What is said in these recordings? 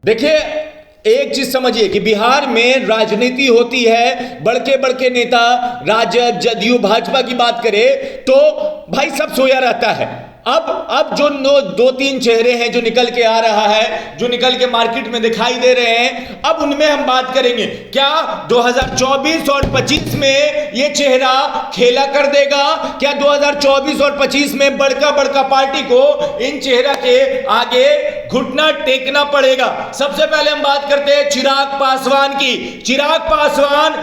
देखिए, एक चीज समझिए कि बिहार में राजनीति होती है, बड़के बड़के नेता राजद जदयू भाजपा की बात करें तो भाई सब सोया रहता है। अब जो दो तीन चेहरे हैं जो निकल के आ रहा है, जो निकल के मार्केट में दिखाई दे रहे हैं, अब उनमें हम बात करेंगे। क्या 2024 और 25 में ये चेहरा खेला कर देगा? क्या 2024 और 25 में बड़का बड़का पार्टी को इन चेहरा के आगे घुटना टेकना पड़ेगा? सबसे पहले हम बात करते हैं चिराग पासवान की। चिराग पासवान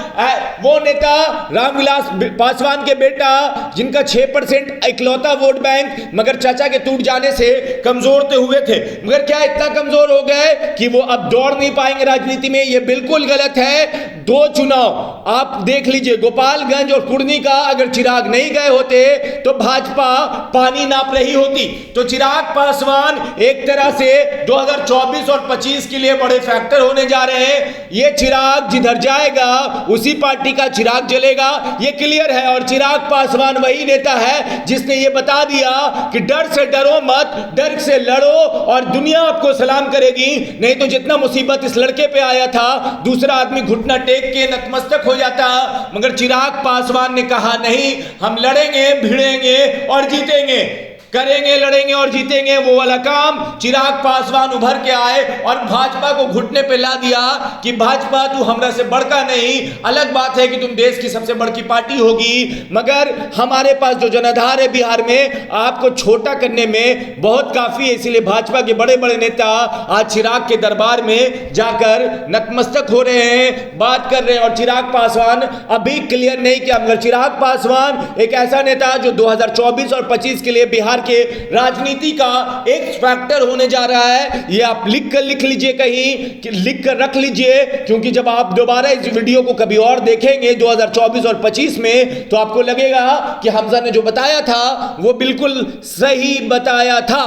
वो नेता रामविलास पासवान के बेटा जिनका 6% इकलौता वोट बैंक मगर चाचा के टूट जाने से कमजोर तो हुए थे, मगर क्या इतना कमजोर हो गए कि वो अब दौड़ नहीं पाएंगे राजनीति में? ये बिल्कुल गलत है। दो चुनाव आप देख लीजिए, गोपालगंज और कुर्नी का, अगर चिराग नहीं गए होते तो भाजपा पानी नाप रही होती। तो चिराग पासवान एक तरह से 2024 और 25 के लिए बड़े फैक्टर होने जा रहे हैं। ये चिराग जिधर जाएगा उसी पार्टी का चिराग जलेगा, ये क्लियर है। और चिराग पासवान वही नेता है जिसने ये बता दिया कि डर से डरो मत, डर से लड़ो और दुनिया आपको सलाम करेगी। नहीं तो जितना मुसीबत इस लड़के पे आया था, दूसरा आदमी घुटना टेक के नतमस्तक हो जाता। मगर चिराग पासवान ने कहा नहीं, हम लड़ेंगे, भिड़ेंगे और जीतेंगे, करेंगे, लड़ेंगे और जीतेंगे। वो वाला काम चिराग पासवान उभर के आए और भाजपा को घुटने पे ला दिया कि भाजपा तू हमरा से बड़का नहीं। अलग बात है कि तुम देश की सबसे बड़की पार्टी होगी, मगर हमारे पास जो जनाधार है बिहार में, आपको छोटा करने में बहुत काफी है। इसलिए भाजपा के बड़े बड़े नेता आज चिराग के दरबार में जाकर नतमस्तक हो रहे हैं, बात कर रहे हैं। और चिराग पासवान अभी क्लियर नहीं किया, मगर चिराग पासवान एक ऐसा नेता जो 2024 और 25 के लिए बिहार के राजनीति का एक फैक्टर होने जा रहा है। ये आप लिख लीजिए, कहीं लिख कर रख लीजिए, क्योंकि जब आप दोबारा इस वीडियो को कभी और देखेंगे 2024 और 25 में, तो आपको लगेगा कि हमजा ने जो बताया था वो बिल्कुल सही बताया था।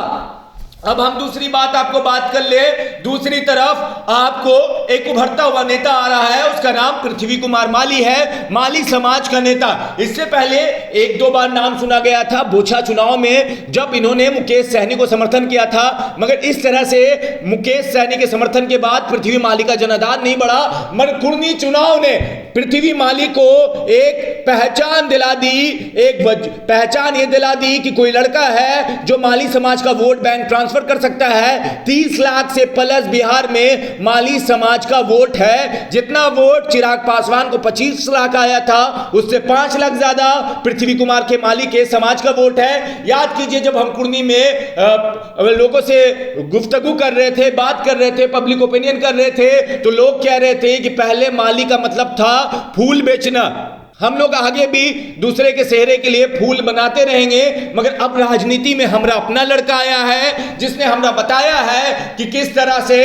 अब हम दूसरी बात आपको बात कर ले। दूसरी तरफ आपको एक उभरता हुआ नेता आ रहा है, उसका नाम पृथ्वी कुमार माली है, माली समाज का नेता। इससे पहले एक दो बार नाम सुना गया था बोछा चुनाव में, जब इन्होंने मुकेश सहनी को समर्थन किया था। मगर इस तरह से मुकेश सहनी के समर्थन के बाद पृथ्वी माली का जनाधार नहीं बढ़ा। मगर कुर्नी चुनाव ने पृथ्वी माली को एक पहचान दिला दी, एक पहचान ये दिला दी कि कोई लड़का है जो माली समाज का वोट बैंक ट्रांसफर कर सकता है। 30 लाख से प्लस बिहार में माली समाज का वोट है। जितना वोट चिराग पासवान को 25 लाख आया था, उससे 5 लाख ज्यादा पृथ्वी कुमार के माली के समाज का वोट है। याद कीजिए, जब हम कुर्नी में लोगों से गुफ्तगू कर रहे थे, बात कर रहे थे, पब्लिक ओपिनियन कर रहे थे, तो लोग कह रहे थे कि पहले माली का मतलब था फूल बेचना। हम लोग आगे भी दूसरे के सेहरे के लिए फूल बनाते रहेंगे, मगर अब राजनीति में हमारा अपना लड़का आया है जिसने हमें बताया है कि किस तरह से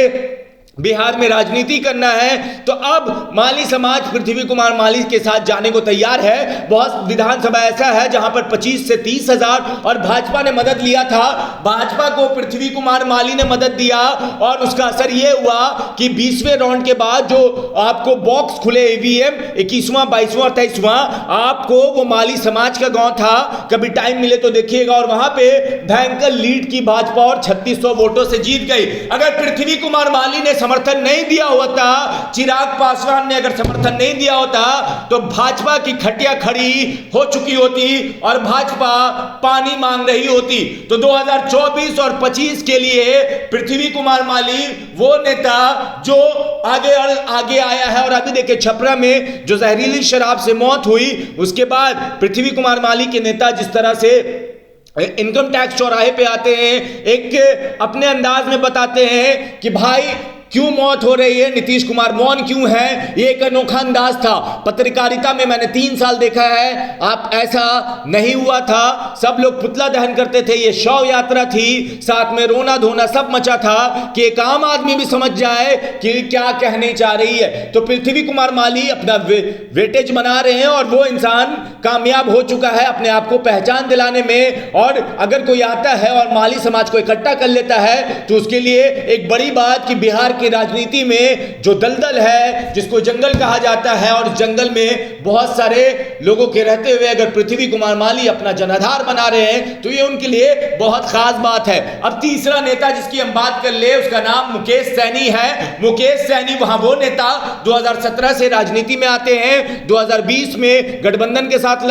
बिहार में राजनीति करना है। तो अब माली समाज पृथ्वी कुमार माली के साथ जाने को तैयार है। बहुत विधानसभा ऐसा है जहां पर 25 से 30 हजार और भाजपा ने मदद लिया था। भाजपा को पृथ्वी कुमार माली ने मदद दिया और उसका असर यह हुआ कि 20वें राउंड के बाद जो आपको बॉक्स खुले ईवीएम 21वां 22वां और 23वां, आपको वो माली समाज का गांव था, कभी टाइम मिले तो देखिएगा। और वहां पे भयंकर लीड की भाजपा और 3600 वोटों से जीत गई। अगर पृथ्वी कुमार माली ने समर्थन नहीं दिया होता, चिराग पासवान ने अगर समर्थन नहीं दिया होता, तो भाजपा की खटिया खड़ी हो चुकी होती और भाजपा पानी मांग रही होती। तो 2024 और 25 के लिए पृथ्वी कुमार माली वो नेता जो आगे आया है। और अभी देखिए, छपरा में जो जहरीली शराब से मौत हुई, उसके बाद पृथ्वी कुमार माली के नेता जिस तरह से इनकम टैक्स चौराहे पे आते हैं, एक अपने अंदाज में बताते हैं कि भाई क्यों मौत हो रही है, नीतीश कुमार मौन क्यों है। ये एक अनोखा अंदाज था। पत्रकारिता में मैंने 3 साल देखा है, आप ऐसा नहीं हुआ था। सब लोग पुतला दहन करते थे, ये शव यात्रा थी, साथ में रोना धोना सब मचा था कि एक आम आदमी भी समझ जाए कि क्या कहने चाह रही है। तो पृथ्वी कुमार माली अपना वेटेज बना रहे हैं और वो इंसान कामयाब हो चुका है अपने आप को पहचान दिलाने में। और अगर कोई आता है और माली समाज को इकट्ठा कर लेता है, तो उसके लिए एक बड़ी बात कि बिहार की राजनीति में जो दलदल है, जिसको जंगल कहा जाता है, और जंगल में बहुत सारे लोगों के रहते हुए अगर पृथ्वी कुमार माली अपना जनाधार बना रहे हैं तो ये उनके लिए बहुत खास बात है। अब तीसरा नेता जिसकी हम बात कर ले, उसका नाम मुकेश सैनी है। मुकेश सैनी वहां वो नेता 2017 से राजनीति में आते हैं, 2020 में गठबंधन के साथ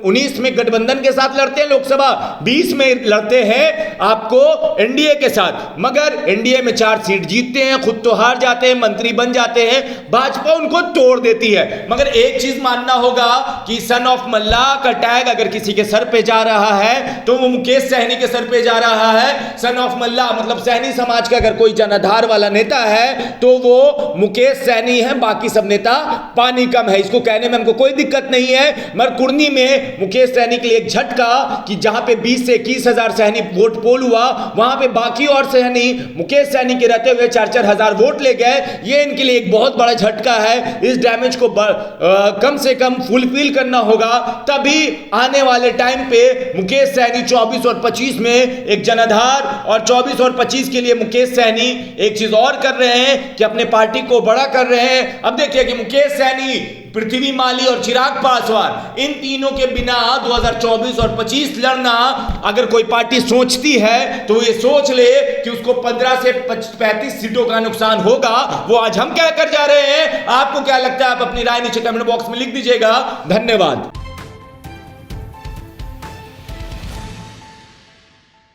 19 में गठबंधन के साथ लड़ते हैं लोकसभा, 20 में लड़ते हैं आपको एनडीए के साथ, मगर एनडीए में 4 सीट जीतते हैं, खुद तो हार जाते हैं, मंत्री बन जाते हैं, भाजपा उनको तोड़ देती है। मगर एक चीज मानना होगा कि सन ऑफ मल्ला का टैग अगर किसी के सर पे जा रहा है तो वो मुकेश सैनी के सर पे जा रहा है। सन ऑफ मल्ला मतलब सैनी समाज का अगर कोई जनाधार वाला नेता है तो वो मुकेश सैनी है, बाकी सब नेता पानी कम है। इसको कहने में हमको कोई दिक्कत नहीं है, मगर कुर्नी में मुकेश सैनी के लिए एक झटका कि जहां पे 20 से 21 हजार सैनी वोट पोल हुआ, वहां पे बाकी और सैनी मुकेश सैनी के रहते हुए 4-4 हजार वोट ले गए। ये इनके लिए एक बहुत बड़ा झटका है। इस डैमेज को कम से कम फुलफिल करना होगा, तभी आने वाले टाइम पे मुकेश सैनी 24 और 25 में एक जनाधार, और 24 और 25 के लिए मुकेश सैनी एक चीज और कर रहे हैं कि अपने पार्टी को बड़ा कर रहे हैं। अब देखिए कि मुकेश सैनी, पृथ्वी माली और चिराग पासवान, इन तीनों के बिना 2024 और 25 लड़ना अगर कोई पार्टी सोचती है तो ये सोच ले कि उसको 15 से 35 सीटों का नुकसान होगा। वो आज हम क्या कर जा रहे हैं, आपको क्या लगता है? आप अपनी राय नीचे कमेंट बॉक्स में लिख दीजिएगा। धन्यवाद।